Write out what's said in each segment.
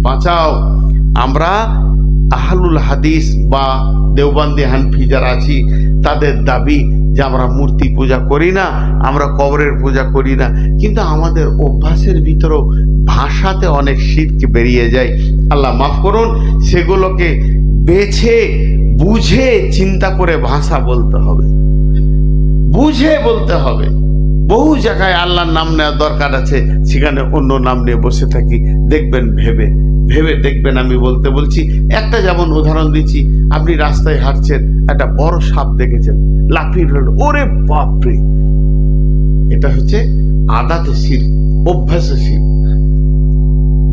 বাঁচাও। আমরা আহলুল হাদিস বা দেওবন্দি হানফি যারা আছি তাদের দাবি যে আমরা মূর্তি পূজা করি না, আমরা কবরের পূজা করি না, কিন্তু আমাদের অভ্যাসের ভিতরেও ভাষাতে অনেক শিরক বেরিয়ে যায়। আল্লাহ মাফ করুন। সেগুলোকে বেছে বুঝে চিন্তা করে ভাষা বলতে হবে, বুঝে বলতে হবে। বহু জায়গায় আল্লাহর নাম নেওয়ার দরকার আছে, সেখানে অন্য নাম নিয়ে বসে থাকি। দেখবেন, ভেবে ভেবে দেখবেন। আমি বলছি একটা যেমন উদাহরণ দিচ্ছি, আপনি রাস্তায় হাঁটছেন, একটা বড় সাপ দেখেছেন, লাফিয়ে রইল, ওরে বাপরে, এটা হচ্ছে আদাতে শিরক, অভ্যাসে শিরক।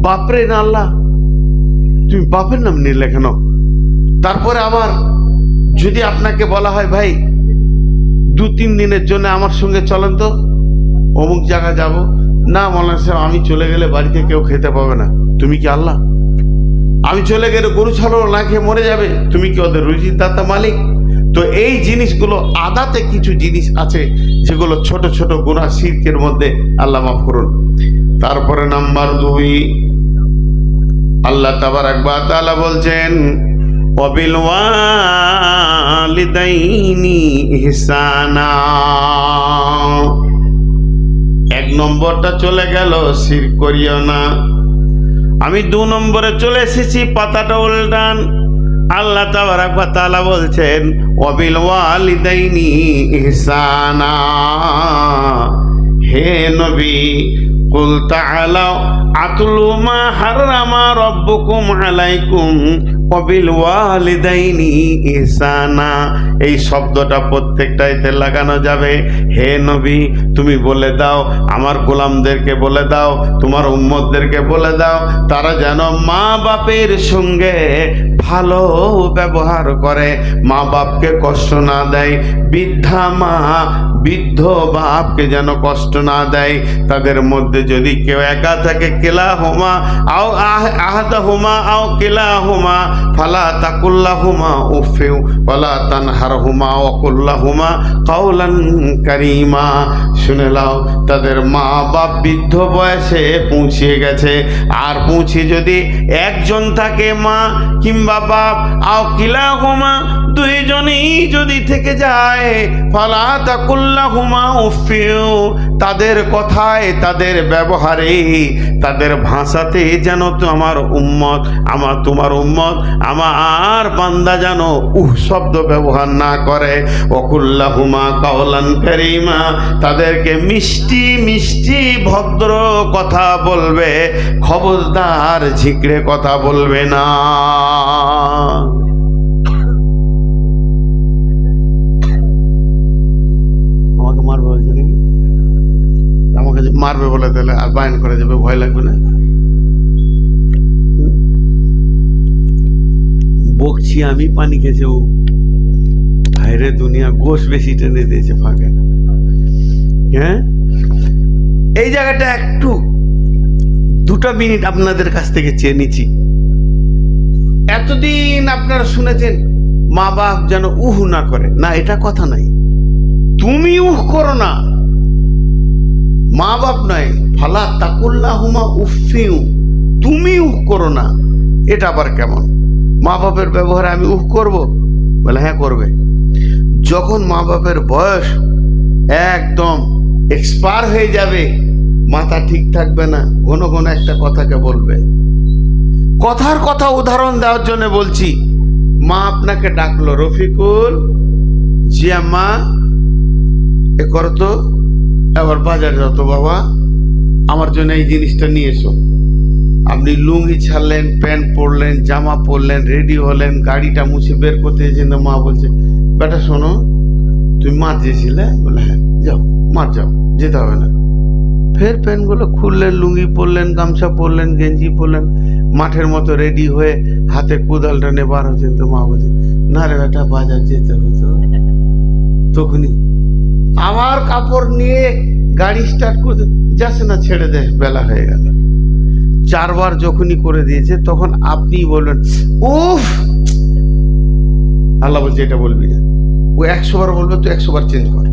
বাপরে না আল্লাহ, তুমি বাপের নাম নিলে কেন? তারপরে আবার যদি আপনাকে বলা হয় ভাই 2-3 দিনের জন্য আমার সঙ্গে চলেন তো, অমুক জায়গা যাব, না মৌলানা সাহেব আমি চলে গেলে বাড়িতে কেউ খেতে পাবে না, তুমি কি আল্লাহ? আমি চলে গেলে গরু ছাড়ো না খেয়ে মরে যাবে, তুমি কি ওদের রুজির দাতা মালিক? তো এই জিনিসগুলো আদাতে কিছু জিনিস আছে যেগুলো ছোট ছোট গুনাহ শিরকের মধ্যে, আল্লাহ মাফ করুন। তারপরে নাম্বার 2, আল্লাহ তাবারাক ওয়া তাআলা বলছেন ওয়াবিল ওয়ালিদাইনি ইহসানা। 1 নম্বরটা চলে গেল, শিরক করিও না। আমি 2 নম্বরে চলে এসেছি, পাতাটা উল্টান। আল্লাহ তাবারাক ওয়া তাআলা বলছেন ওয়াবিল ওয়ালিদাইনি ইহসানা। হে নবী, কুল তাআলাও আতলু মা হারামা রাব্বুকুম আলাইকুম ওয়াবিল ওয়ালিদাইনি ইহসানা। এই শব্দটা প্রত্যেকটাইতে লাগানো যাবে। হে নবী, তুমি বলে দাও, আমার গোলামদেরকে বলে দাও, তোমার উম্মতদেরকে বলে দাও, তারা যেন মা বাপের সঙ্গে ভালো ব্যবহার করে, মা বাপকে কষ্ট না দেয়। বৃদ্ধা মা বৃদ্ধ বাপকে যেন কষ্ট না দেয়। তাদের মধ্যে যদি কেউ একা থাকে, কিলাহুমা আও আহাদাহুমা আও কিলাহুমা ফালা তাকুল্লাহুমা উফিউ ওয়ালা তানহারহুমা ওয়া কুল্লাহুমা কাওলান কারীমা। শুনে নাও, তাদের মা বাপ বৃদ্ধ বয়সে পৌঁছে গেছে, আর পৌঁছে যদি একজন থাকে, মা কিংবা বাপ, আও কিলাহুমা দুইজনই যদি থেকে যায়, ফালা তাকুল্লাহুমা উফিউ, তাদের কথায়, তাদের ব্যবহারে, তাদের ভাষাতে যেন তো আমার উম্মত, তোমার উম্মত, আমার বান্দা যেন শব্দ ব্যবহার না করে। ওয়াকুল্লাহুমা কাওলান কারীমা, তাদেরকে মিষ্টি মিষ্টি ভদ্র কথা বলবে, খবরদার ঝিকড়ে কথা বলবে না। আমাকে মারবে বলছে নাকি? আমাকে মারবে বলে তাহলে আর বায়ন করে যাবে, ভয় লাগবে না? বকছি আমি, পানি খেয়েছে ও। হায়রে দুনিয়া, গোশ বেশি টেনে দিয়েছে ফাঁকে। হ্যাঁ, এই জায়গাটা একটু 2 মিনিট আপনাদের কাছ থেকে চেয়ে নিচ্ছি। এতদিন আপনারা শুনেছেন মা বাপ যেন উহ না করে, না এটা কথা নাই, তুমি উহ করো না, মা বাপ নয়, ফালা তাকুল্লাহুমা উফিউ, তুমি উহ করো না। এটা আবার কেমন? মা বাপের ব্যবহারে আমি উহ করব? বলে হ্যাঁ করবে। যখন মা বাপের বয়স একদম এক্সপায়ার হয়ে যাবে, মাথা ঠিক থাকবে না, ঘন ঘন একটা কথাকে বলবে। কথার কথা উদাহরণ দেওয়ার জন্য বলছি। মা আপনাকে ডাকলো, রফিকুল, জি আম্মা এ করো তো, এবার বাজারে যাও তো বাবা, আমার জন্য এই জিনিসটা নিয়ে এসো। আপনি লুঙ্গি ছাড়লেন, প্যান্ট পরলেন, জামা পরলেন, রেডি হলেন, গাড়িটা মুছে বের করতে গেছেন, মা বলছে বেটা শোনো, তুমি মাঠ যেছিলে? বলে হ্যাঁ। যাও মাঠ যাও, যেতে হবে না। ফের প্যান্টগুলো খুললেন, লুঙ্গি পরলেন, গামছা পরলেন, গেঞ্জি পরলেন, মাঠের মতো রেডি হয়ে হাতে কোদালটা নিয়ে বার হচ্ছেন, তো মা বলছে না রে বেটা, বাজার যেতে হতো। তখনই আমার কাপড় নিয়ে গাড়ি স্টার্ট করতে যাচ্ছে না, ছেড়ে দে, বেলা হয়ে গেল। 4 বার যখনই করে দিয়েছে, তখন আপনি বলবেন উফ, আল্লাহ বলছে এটা বলবি না। ও 100 বার বলবে, তো 100 বার চেঞ্জ কর।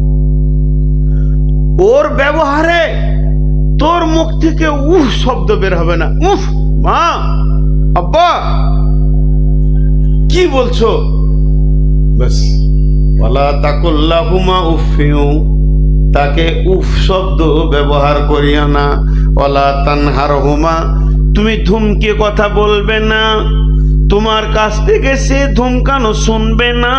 ওর ব্যবহারে তোর মুখ থেকে উফ শব্দ বের হবে না। উফ মা, বলছো, বাস। ওয়ালা তাকুল্লাহুমা উফিউ, তাকে উফ শব্দ ব্যবহার করিও না। ওয়ালা তানহারহুমা, তুমি ধুমকে কথা বলবে না, তোমার কাছ থেকে সে ধুমকানো শুনবে না,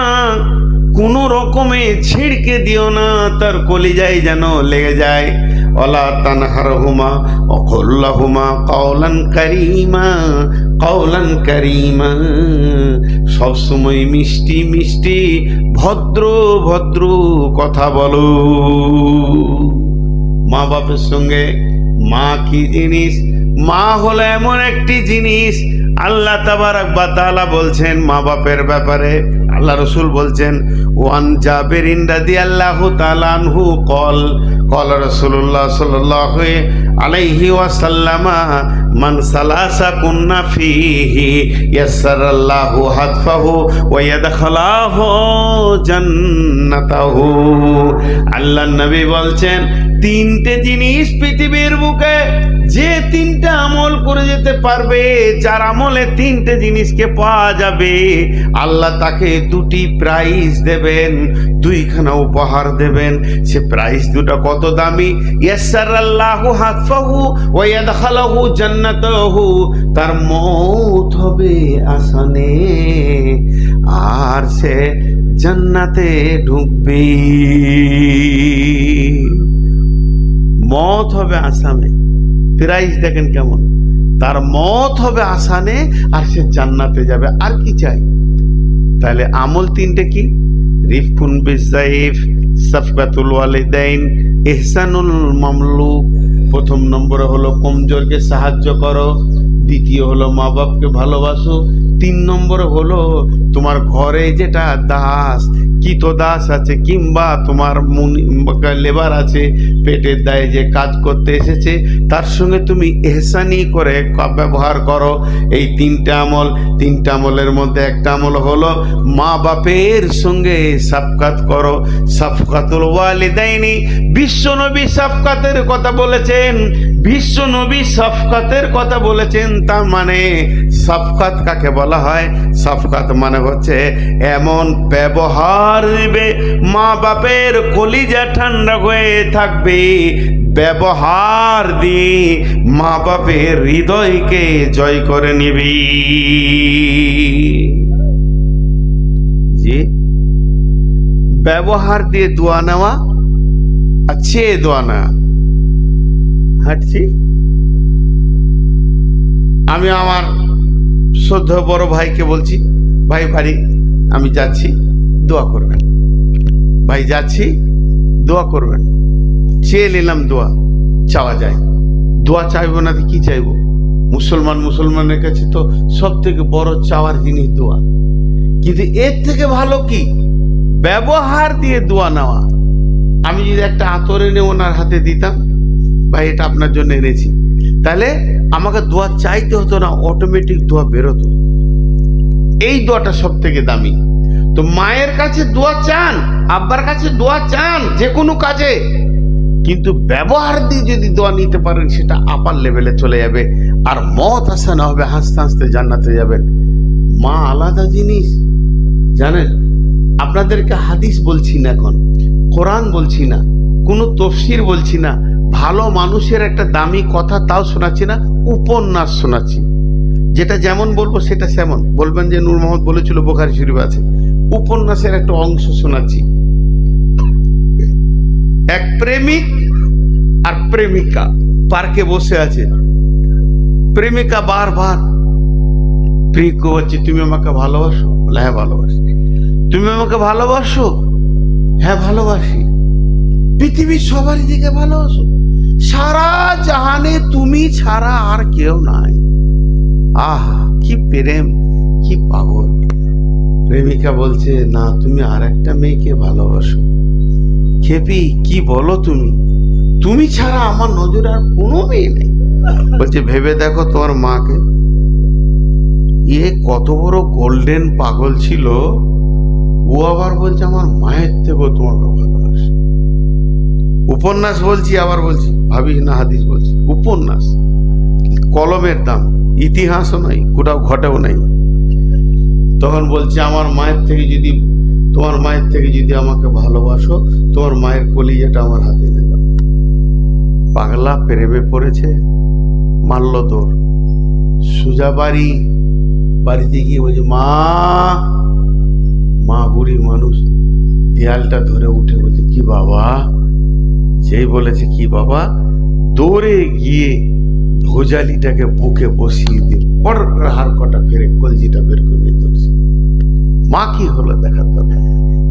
কোনো রকমে ছিড়কে দিও না, তার কলিজায় যেন লেগে যায়। ওয়ালা তানহারহুমা ওয়াকুল্লাহুমা কাওলান কারীমা, কাওলান কারীমা, সবসময় মিষ্টি মিষ্টি ভদ্র ভদ্র কথা বলো। মা বাপের সঙ্গে, মা কি জিনিস? মা হলো এমন একটি জিনিস, আল্লাহ তাবারাক ওয়া তাআলা বলছেন মা বাপের ব্যাপারে। আল্লাহ রসুল বলছেন, ওয়ান জাবিরিন রাদিয়াল্লাহু তাআলা আনহু কল কল রাসূলুল্লাহ সাল্লাল্লাহু আলাইহি ওয়াসাল্লাম, মান সালাসা কুন্না ফিহি ইয়াসসারাল্লাহু হাতফাহু ওয়া ইয়াদখালাহু জান্নাতাহু। আল্লাহ নবী বলছেন, তিনটে জিনিস পৃথিবীর বুকে যে তিনটা আমল করে যেতে পারবে, যার আমলে তিনটে জিনিসকে পাওয়া যাবে, আল্লাহ তাকে দুটি প্রাইজ দেবেন, দুইখানা উপহার দেবেন। সে প্রাইজ দুটো কত দামি! ইয়াসসারাল্লাহু হাতফাহু ওয়া ইয়াদখালাহু জান্নাতাহু, তার মওত হবে আসানে, আর সে জান্নাতে ঢুকবে। মওত হবে আসামে, প্রাইজ দেখেন কেমন! তার মওত হবে আসানে, আর সে জান্নাতে যাবে। আর কি চাই? তাহলে আমল তিনটে কি? রিফকুন বিযাইফ, সাফকাতুল ওয়ালিদাইন, ইহসানুল মামলুক। প্রথম নম্বরে হলো কমজোরকে সাহায্য করো, দ্বিতীয় হলো মা বাপকে ভালোবাসো, তিন নম্বরে হলো তোমার ঘরে যেটা দাস, দাস আছে কিংবা তোমার লেবার আছে, পেটের দায়ে যে কাজ করতে এসেছে, তার সঙ্গে তুমি ইহসানি করে ব্যবহার করো। এই তিনটা আমল, তিনটা আমলের মধ্যে একটা আমল হলো মা বাপের সঙ্গে সাফকাত করো। সাফকাতুল ওয়ালিদাইনি, বিশ্বনবী সাফকাতের কথা বলেছেন, বিশ্বনবী সাফকাতের কথা বলেছেন। তার মানে সাফকাত কাকে বলা হয়? সাফকাত মানে হচ্ছে এমন ব্যবহার দিবে মা বাপের কলিজা ঠান্ডা হয়ে থাকবে, ব্যবহার দিয়ে মা বাপের হৃদয়কে জয় করে নিবি। জি, ব্যবহার দিয়ে দোয়া নেওয়া আর চেয়ে দোয়া নেওয়া। হাঁটছি, আমি আমার শ্রদ্ধেয় বড় ভাইকে বলছি, ভাই বাড়ি আমি যাচ্ছি, দোয়া করবেন। ভাই যাচ্ছি, দোয়া করবেন। চেয়ে নিলাম, দোয়া চাওয়া যায়। দোয়া চাইবো না কি চাইবো? মুসলমানের কাছে তো সব থেকে বড় চাওয়ার জিনিস দোয়া। কিন্তু এর থেকে ভালো কি? ব্যবহার দিয়ে দোয়া নেওয়া। আমি যদি একটা আতর এনে ওনার হাতে দিতাম, ভাই এটা আপনার জন্য এনেছি, তাহলে আমাকে দোয়া চাইতে হতো না, অটোমেটিক দোয়া বেরোতো। এই দোয়াটা সব থেকে দামি। তো মায়ের কাছে দোয়া চান, আব্বার কাছে দোয়া চান যে কোনো কাজে, কিন্তু ব্যবহার দিয়ে যদি দোয়া নিতে পারেন, সেটা আপার লেভেলে চলে যাবে, আর মত আসা না হবে, হাসতে হাসতে জান্নাতে যাবেন। মা আলাদা জিনিস, জানেন? আপনাদেরকে হাদিস বলছি না, এখন কোরআন বলছি না, কোনো তফসির বলছি না, ভালো মানুষের একটা দামি কথা তাও শোনাচ্ছি না, উপন্যাস শোনাচ্ছি। যেটা যেমন বলবো সেটা সেমন বলবেন, যে নূর মোহাম্মদ বলেছিল, বুখারী শরীফ আছে। উপন্যাসের একটা অংশ শোনাচ্ছি। এক প্রেমিক আর প্রেমিকা পার্কে বসে আছে। প্রেমিকা বারবার প্রিয়কে বলছে, তুমি আমাকে ভালোবাসো? বলে হ্যাঁ ভালোবাসি। তুমি আমাকে ভালোবাসো? হ্যাঁ ভালোবাসি। পৃথিবীর সবারই দিকে ভালোবাসো? সারা জাহানে তুমি ছাড়া আর কেউ নাই। আহ কি প্রেম, কি পাগল। প্রেমিকা বলছে, না তুমি আর একটা মেয়েকে ভালোবাসো। খেপি, কি বলো তুমি? তুমি ছাড়া আমার নজরে আর কোনো মেয়ে নেই। বলছে, ভেবে দেখো তোমার মাকে, এ কত বড় গোল্ডেন পাগল ছিল, ও আবার বলছে আমার মায়ের থেকেও তোমাকে ভালোবাসে। উপন্যাস বলছি, আবার বলছি, ভাবিস না হাদিস বলছি। উপন্যাস, কলমের দাম, ইতিহাসও নাই, কোথাও ঘটেও নাই। তখন বলছে আমার মায়ের থেকে যদি, তোমার মায়ের থেকে যদি আমাকে ভালোবাসো, তোমার মায়ের কলিজাটা আমার হাতে এনে দাও। পাগলা প্রেমে পড়েছে, মারল দৌড়, সোজা বাড়িতে গিয়ে বলছে মা, মা বুড়ি মানুষ দেয়ালটা ধরে উঠে বলছে কি বাবা? যেই বলেছে কি বাবা, দৌড়ে গিয়ে ভোজালিটাকে বুকে বসিয়ে দিয়ে পর হাড় কটা ফেরে কলজিটা বের করে নিয়ে ধরছে। মা কি হলো দেখার দরকার,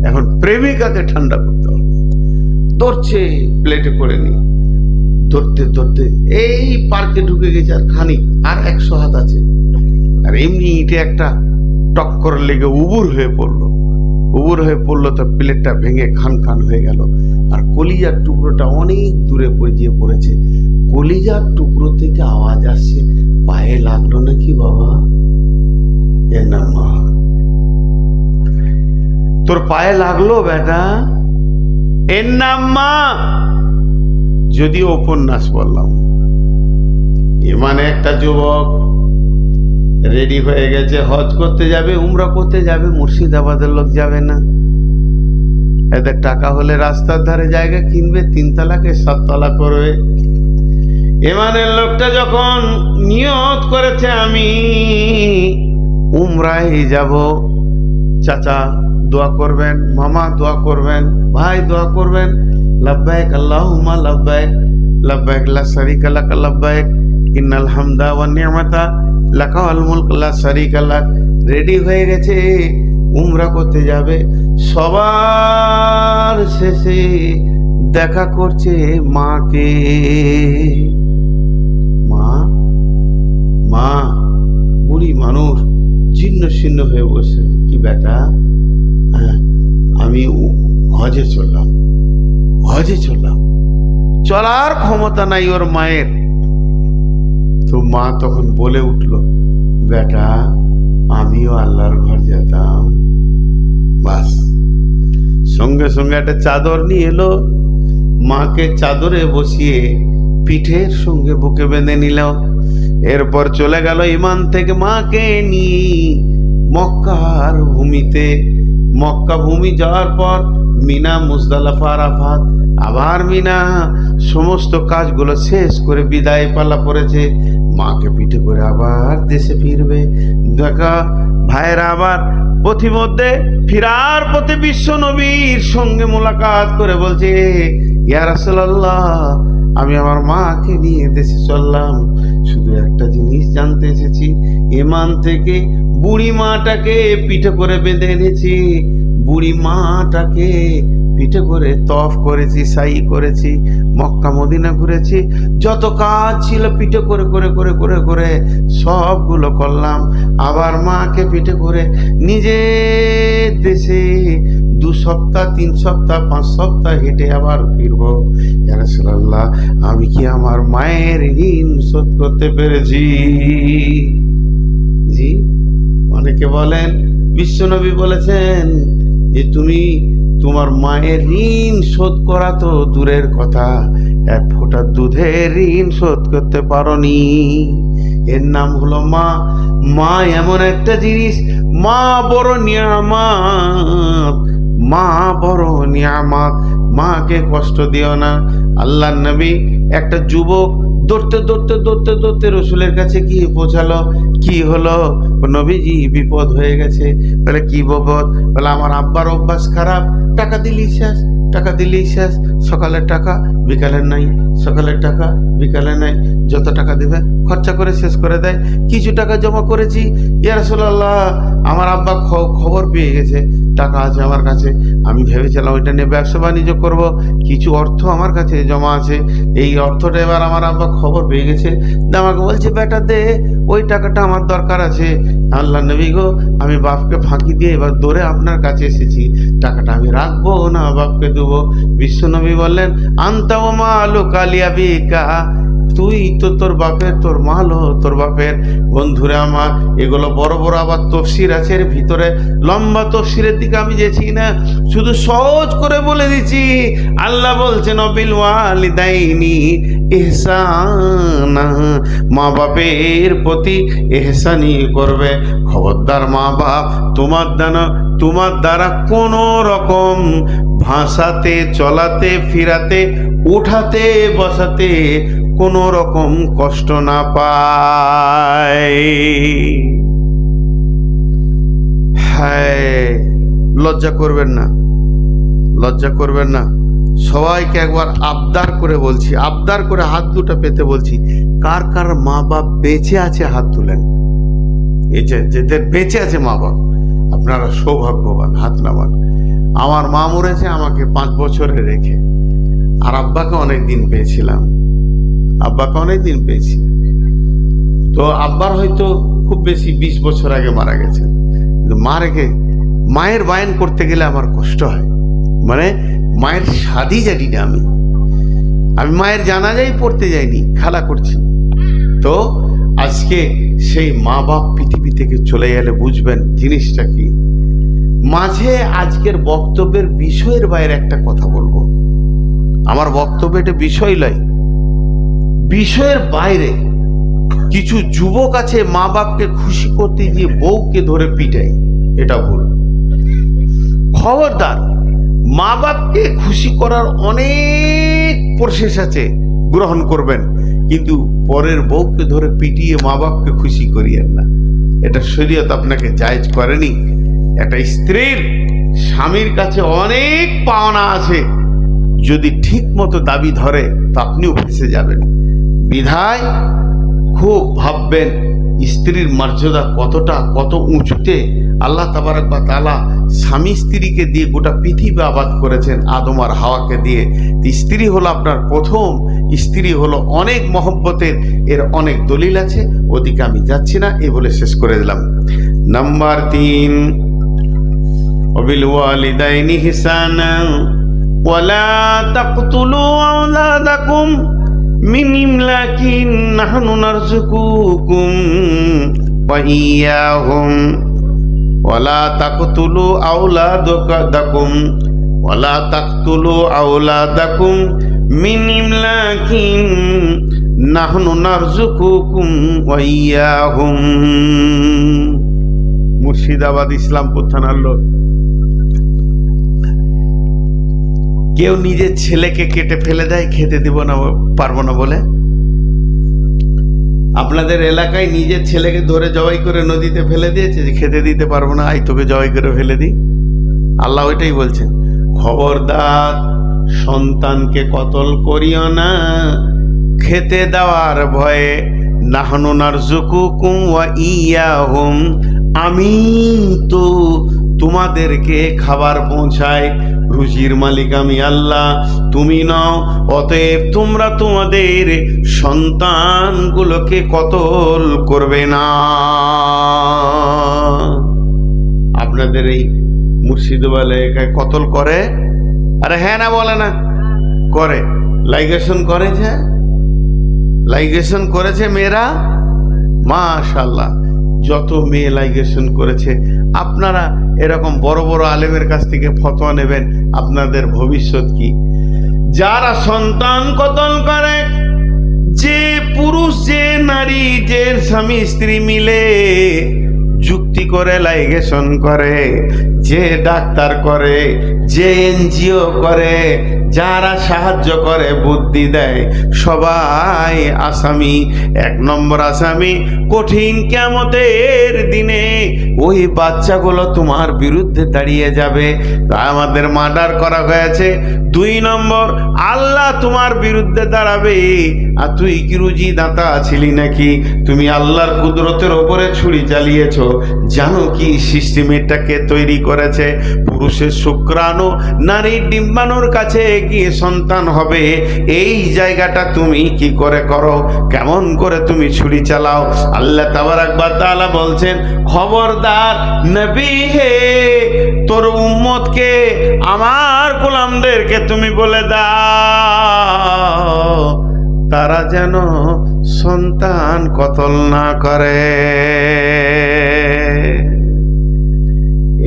এখন প্রেমিকাকে ঠান্ডা করতে হবে। ধরছে প্লেটে করে নিয়ে, ধরতে ধরতে এই পার্কে ঢুকে গেছে, আর খানিক, আর 100 হাত আছে, আর এমনি ইটে একটা টক্কর লেগে উবুর হয়ে পড়লো, তো প্লেটটা ভেঙে খান খান হয়ে গেল। আর কলিজার টুকরোটা অনেক দূরে গিয়ে পড়েছে। কলিজার টুকরো থেকে আওয়াজ আসছে, পায়ে লাগলো নাকি বাবা? এর নাম মা। তোর পায়ে লাগলো বেটা, এর নাম মা। যদিও উপন্যাস বললাম, মানে একটা যুবক রেডি হয়ে গেছে, হজ করতে যাবে, উমরা করতে যাবে, মুর্শিদাবাদের লোক যাবে না। এদের টাকা হলে রাস্তার ধারে জায়গা কিনবে, 3 তলাকে 7 তলা করবে। এমানের লোকটা যখন নিয়ত করেছে আমি উমরায় যাব, চাচা দোয়া করবেন, মামা দোয়া করবেন, ভাই দোয়া করবেন, লাব্বাইক আল্লাহুম্মা লাব্বাইক, লাব্বাইক লা শারীকা লাক লাব্বাইক, ইন্নাল হামদা ওয়ান নি'মাতা লাকা ওয়াল মুলক লা শারীকা লাক। রেডি হয়ে গেছে, উমরা করতে যাবে। সবার শেষে দেখা করছে মাকে। মা বুড়ি মানুষ ছিন্ন ছিন্ন হয়ে বসে, কি বেটা, আমি হজে চললাম, চলার ক্ষমতা নাই ওর মায়ের। তো মা তখন বলে উঠল, বেটা আমিও আল্লাহর ঘর যেতাম। বাস, সঙ্গে সঙ্গে একটা চাদর নিয়ে এলো, মাকে চাদরে বসিয়ে পিঠের সঙ্গে বুকে বেঁধে নিল। এরপর চলে গেল ইমান থেকে মাকে নিয়ে মক্কার ভূমিতে। মক্কা ভূমি যাওয়ার পর মিনা, মুজদালিফা, আরাফাত, আবার মিনা, সমস্ত কাজগুলো শেষ করে বিদায় পালা পড়েছে। মাকে পিঠে করে আবার দেশে ফিরবে। দেখা ভাইয়েরা, আবার পথিমধ্যে ফিরার পথে বিশ্ব নবীর সঙ্গে মোলাকাত করে বলছে, ইয়া রাসূলুল্লাহ, আমি আমার মাকে নিয়ে দেশে চললাম, শুধু একটা জিনিস জানতে এসেছি, ইমান থেকে বুড়ি মাটাকে পিঠে করে বেঁধে এনেছি, বুড়ি মাটাকে পিঠে করে তফ করেছি, সাই করেছি, মক্কা মদিনা ঘুরেছি, যত কাজ ছিল পিঠে করে করে করে করে করে সবগুলো করলাম। আবার মাকে পিঠে করে নিজের দেশে 2 সপ্তাহ, 3 সপ্তাহ, 5 সপ্তাহ হেঁটে আবার ফিরবো। ইয়া রাসূলুল্লাহ, আমি কি আমার মায়ের ঋণ শোধ করতে পেরেছি? জি, অনেকে বলেন, বিশ্বনবী বলেছেন যে তুমি তোমার মায়ের ঋণ শোধ করা তো দূরের কথা, 1 ফোঁটা দুধের ঋণ শোধ করতে পারোনি। এর নাম হলো মা। মা এমন একটা জিনিস, মা বড় নিয়ামত, মা বড় নিয়ামত। মাকে কষ্ট দিও না। আল্লাহর নবী, একটা যুবক দৌড়তে দৌড়তে দৌড়তে দৌড়তে রসুলের কাছে গিয়ে পৌঁছালো। কি হলো? নবীজি, বিপদ হয়ে গেছে। বলে কি বিপদ? বলে আমার আব্বার অভ্যাস খারাপ, টাকা দিলেই শেষ, টাকা দিলেই শেষ, সকালের টাকা বিকালের নাই, সকালের টাকা বিকালে নাই, যত টাকা দেবে খরচা করে শেষ করে দেয়। কিছু টাকা জমা করেছি, ইয়া রাসূলুল্লাহ, আমার আব্বা খবর পেয়ে গেছে, টাকা আছে আমার কাছে, আমি ভেবেছিলাম ওইটা নিয়ে ব্যবসা বাণিজ্য করব, কিছু অর্থ আমার কাছে জমা আছে, এই অর্থটা এবার আমার আব্বা খবর পেয়ে গেছে, আমাকে বলছে বেটা দে, ওই টাকাটা আমার দরকার আছে। আল্লাহ নবী গো, আমি বাপকে ফাঁকি দিয়ে এবার দৌড়ে আপনার কাছে এসেছি, টাকাটা আমি রাখবো না বাপকে দেবো। বিশ্বনবী বললেন, আনতা ওয়া মালুকা লিআবিকা, তুই তো তোর বাপের, তোর মাল তোর বাপের। বন্ধুরা আমার, এগুলো বড় বড় আবার তফসির আছে, এর ভিতরে লম্বা তফসিরের দিকে আমি যেছি না, শুধু সহজ করে বলে দিচ্ছি। আল্লাহ বলছেন বিল ওয়ালিদাইনি ইহসানা, মা বাপের প্রতি ইহসানি করবে। খবরদার মা বাপ তোমার দ্বারা কোনো রকম ভাষাতে, চলাতে, ফিরাতে, উঠাতে, বসাতে কোনো রকম কষ্ট না পায়। হ্যাঁ, লজ্জা করবেন না, লজ্জা করবেন না। সবাইকে একবার আবদার করে বলছি, আবদার করে হাত দুটো পেতে বলছি, কার কার মা বাপ বেঁচে আছে হাত তুলেন। এই যে যেদের বেঁচে আছে মা বাপ, আপনারা সৌভাগ্যবান, হাত নামান। আমার মা মরেছে আমাকে 5 বছরে রেখে, আর আব্বাকে অনেকদিন পেয়েছিলাম, আব্বাকে অনেকদিন পেয়েছি। তো আব্বার হয়তো খুব বেশি 20 বছর আগে মারা গেছেন, কিন্তু মা রেখে মায়ের বায়ন করতে গেলে আমার কষ্ট হয়। মানে মায়ের শাদি জানি না, আমি মায়ের জানাজাই পড়তে যাইনি, খেলা করছি। তো আজকে সেই মা বাপ পৃথিবী থেকে চলে গেলে বুঝবেন জিনিসটা কি। মাঝে আজকের বক্তব্যের বিষয়ের বাইরে একটা কথা বলবো। আমার বক্তব্য এটা বিষয় নয়, বিষয়ের বাইরে। কিছু যুবক আছে মা বাপকে খুশি করতে গিয়ে বউকে ধরে পিটাই, এটা ভুল। খবরদার, মা বাপকে খুশি করার অনেক প্রসেস আছে, গ্রহণ করবেন, কিন্তু পরের বউকে ধরে পিটিয়ে মা বাপকে খুশি করিয়েন না, এটা শরীয়ত আপনাকে জায়েজ করেনি। একটা স্ত্রীর স্বামীর কাছে অনেক পাওনা আছে, যদি ঠিক মতো দাবি ধরে তা আপনিও ফেঁসে যাবেন। বিধায় খুব ভাববেন স্ত্রীর মর্যাদা কত উঁচুতে আল্লাহ তাবারক ওয়া তাআলা স্বামী স্ত্রীকে দিয়ে গোটা পৃথিবী আবাদ করেছেন, আদম আর হাওয়াকে দিয়ে। স্ত্রী হলো আপনার প্রথম, স্ত্রী হলো অনেক মহব্বতের, এর অনেক দলিল আছে, ওদিকে আমি যাচ্ছি না, এ বলে শেষ করে দিলাম। নাম্বার 3, ওয়াবিল ওয়ালিদাইনি ইহসানা ওয়ালা তাকতুলু আওলাদাকুম মিন ইমলাকিন নাহনু নারযুকুকুম ওয়া ইয়্যাহুম ওয়ালা তাকতুলু আওলাদাকুম ওয়ালা তাকতুলু আওলাদাকুম মিন ইমলাকিন নাহনু নারযুকুকুম ওয়া ইয়্যাহুম। মুর্শিদাবাদ, ইসলামপুর থানার লোক। কেউ নিজের ছেলেকে কেটে ফেলে দেয় খেতে দিব না, পারবো না বলে। আপনাদের এলাকায় নিজের ছেলেকে ধরে জবাই করে নদীতে ফেলে দিয়েছে যে খেতে দিতে পারবো না, আই তোকে জবাই করে ফেলে দিই। আল্লাহ ওইটাই বলছেন, খবরদার সন্তানকে কতল করিও না খেতে দেওয়ার ভয়ে। নাহনু নারযুকুকুম ওয়া ইয়্যাহুম, আমি তো তোমাদেরকে খাবার পৌঁছাই, রুজির মালিক আমি আল্লাহ, তুমি নও। অতএব তোমরা তোমাদের সন্তানগুলোকে কতল করবে না। আপনাদের এই মুর্শিদাবাদ এলাকায় কতল করে? আরে হ্যাঁ না বলে না, করে। লাইগেশন করেছে, লাইগেশন করেছে মেয়েরা, মাশাআল্লাহ। যত মেয়ে লাইগেশন করেছে, আপনারা এরকম বড় বড় আলেমের কাছ থেকে ফতোয়া নেবেন, আপনাদের ভবিষ্যৎ কি। যারা সন্তান কতল করে, যে পুরুষ যে নারী, যে স্বামী স্ত্রী মিলে যুক্তি করে লাইগেশন করে, যে ডাক্তার করে, যে এনজিও করে, যারা সাহায্য করে, বুদ্ধি দেয়, সবাই আসামি। 1 নম্বর আসামি কঠিন কিয়ামতের দিনে ওই বাচ্চাগুলো তোমার বিরুদ্ধে দাঁড়িয়ে যাবে, তা আমাদের মার্ডার করা হয়েছে। 2 নম্বর, আল্লাহ তোমার বিরুদ্ধে দাঁড়াবে। আর তুই কি রুজি দাতা ছিলি নাকি? তুমি আল্লাহর কুদরতের ওপরে ছুরি চালিয়েছ। জানো কি সিস্টেমটাকে তৈরি করেছে? পুরুষের শুক্রাণু নারীর ডিম্বাণুর কাছে গিয়ে সন্তান হবে। এই জায়গাটা তুমি কি করে করো, কেমন করে তুমি ছুরি চালাও? আল্লাহ তাবারক ওয়া তাআলা বলছেন, খবরদার নবী হে, তোর উম্মতকে, আমার গোলামদেরকে তুমি বলে দাও, তারা যেন সন্তান কতল না করে।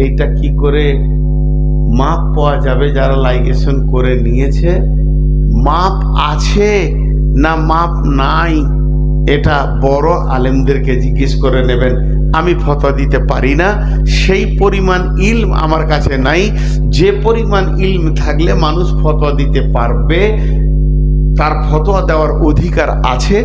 এইটা কি করে মাপ পাওয়া যাবে? যারা লাইগেশন করে নিয়েছে, মাপ আছে না মাপ নাই, এটা বড় আলেমদেরকে জিজ্ঞেস করে নেবেন। আমি ফতোয়া দিতে পারি না, সেই পরিমাণ ইলম আমার কাছে নাই। যে পরিমাণ ইলম থাকলে মানুষ ফতোয়া দিতে পারবে, তার ফতোয়া দেওয়ার অধিকার আছে,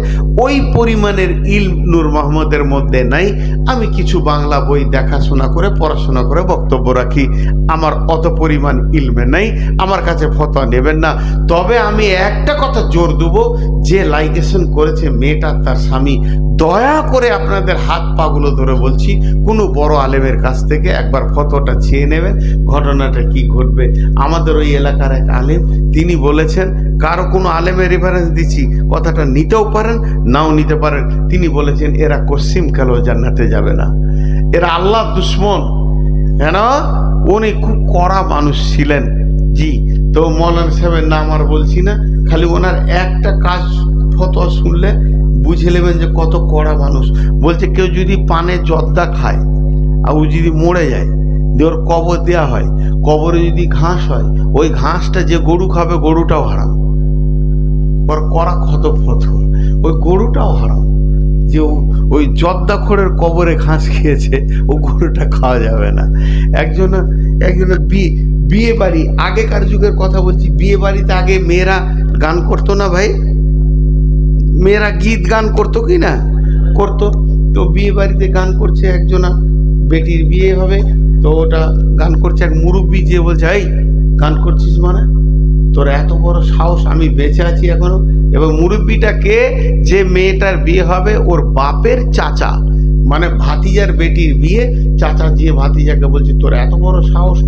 ওই পরিমাণের ইলম নূর মোহাম্মদের মধ্যে নাই। আমি কিছু বাংলা বই দেখাশোনা করে পড়াশোনা করে বক্তব্য রাখি, আমার অত পরিমাণ ইলমে নাই, আমার কাছে ফতোয়া নেবেন না। তবে আমি একটা কথা জোর দেবো, যে লাইগেশন করেছে মেয়েটা তার স্বামী, দয়া করে আপনাদের হাত পাগুলো ধরে বলছি, কোনো বড় আলেমের কাছ থেকে একবার ফতোয়াটা চেয়ে নেবেন, ঘটনাটা কি ঘটবে। আমাদের ওই এলাকার এক আলেম, তিনি বলেছেন, কারো কোনো আলেমের রেফারেন্স দিচ্ছি, কথাটা নিতেও পারেন নাও নিতে পারেন, তিনি বলেছেন এরা কসিম কালো জান্নাতে যাবে না, এরা আল্লাহ দুশ্মন। কেন? উনি খুব কড়া মানুষ ছিলেন। জি, তো মৌলানা সাহেবের নাম আর বলছি না, খালি ওনার একটা কাজ ফতোয়া শুনলে বুঝে নেবেন যে কত কড়া মানুষ। বলছে কেউ যদি পানে জর্দা খায় আর ও যদি মরে যায়, ওর কবর দেওয়া হয়, কবরে যদি ঘাস হয়, ওই ঘাসটা যে গরু খাবে গরুটাও হারাম। ওর কড়া ক্ষত ফতোয়া, ওই গরুটাও হারাম। যে ওই জর্দাখোরের কবরে ঘাস খেয়েছে, ও গরুটা খাওয়া যাবে না। একজনের বিয়ে বাড়ি, আগেকার যুগের কথা বলছি, বিয়ে বাড়িতে আগে মেয়েরা গান করতো না ভাই, মেয়েরা গীত গান করতো কি না? করতো। তো বিয়ে বাড়িতে গান করছে, একজনা বেটির বিয়ে হবে, তো ওটা গান করছে, এক মুরব্বী যে বলছে, এই গান করছিস মানে? তোর এত বড় সাহস, আমি বেঁচে আছি এখনো। এবং মুরব্বীটা কে? যে মেয়েটার বিয়ে হবে ওর বাপের চাচা, মানে ভাতিজার বেটির বিয়ে, চাচা যে ভাতিজাকে বলছে তোর এত বড় সাহস।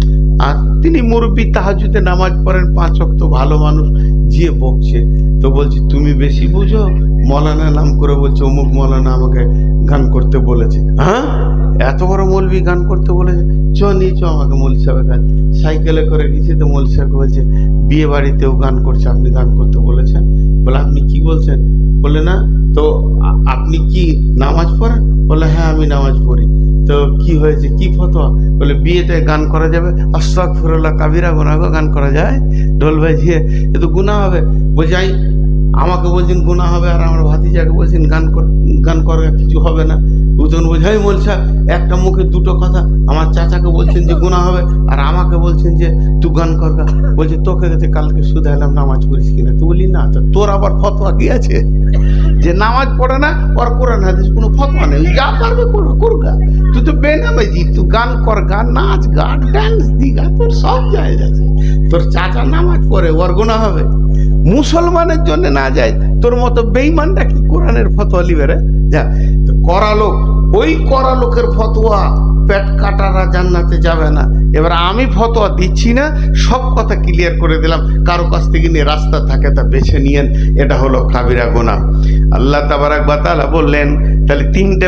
আর তিনি মুরব্বী, তাহাজ্জুদে নামাজ পড়েন 5 ওয়াক্ত, ভালো মানুষ, যে বকছে। তো বলছি তুমি বেশি বুঝো, মৌলানা নাম করে বলছে অমুক মৌলানা আমাকে গান করতে বলেছে। হ্যাঁ, এত বড় মৌলবি গান করতে বলেছে? চ নিয়ে চ আমাকে মৌলভী সাহেবের কাছে। সাইকেলে করে গেছে, তো মৌলভী সাহেবকে বলছে বিয়ে বাড়িতেও গান করছে, আপনি গান করতে বলেছেন? বলে আপনি কি বলছেন? বলে না, তো আপনি কি নামাজ পড়েন? বলে হ্যাঁ আমি নামাজ পড়ি। তো কি হয়েছে, কি ফতোয়া? বলে বিয়েতে গান করা যাবে? আস্তাগফিরুল্লাহ, কাবিরা গুনাহ, গান করা যায় ঢোল বাজিয়ে? এ তো গুনাহ হবে। বোঝাই আমাকে বলছেন গুনাহ হবে, আর আমার ভাতিজাকে বলছেন গান করা কিছু হবে না। উজন বোঝাই বলছে, একটা মুখে দুটো কথা। আমার চাচাকে বলছেন যে গুনাহ হবে, আর আমাকে বলছেন যে তুই গান করগা। বলছে তোকে কালকে শুধাইলাম নামাজ পড়িস কিনা, তুই বলি না। তো তোর আবার ফতোয়া কি আছে? যে নামাজ পড়ে না, ওর কোরআন হাদিস কোনো ফতোয়া নেই, যা পারবে করগা। তুই তো বেনামাজি, তুই গান কর, গান নাচ, গান ডান্স দিগা, তোর সব জায়েজ আছে। তোর চাচা নামাজ পড়ে, ওর গুনাহ হবে? মুসলমানের জন্য না যায়, তোর মতো বেঈমানটা কি কোরআনের ফতোয়া লিবে রে? যা, তো করা লোক, ওই করা লোকের ফতোয়া, পেট কাটারা জান্নাতে যাবে না। এবার আমি ফতোয়া দিচ্ছি না, সব কথা ক্লিয়ার করে দিলাম। কারো কাছ থেকে নিয়ে রাস্তা থাকে তা বেছে নিয়েন, এটা হলো কাবিরা গুনাহ। আল্লাহ তাবারাক ওয়া তাআলা বললেন, তাহলে 3টে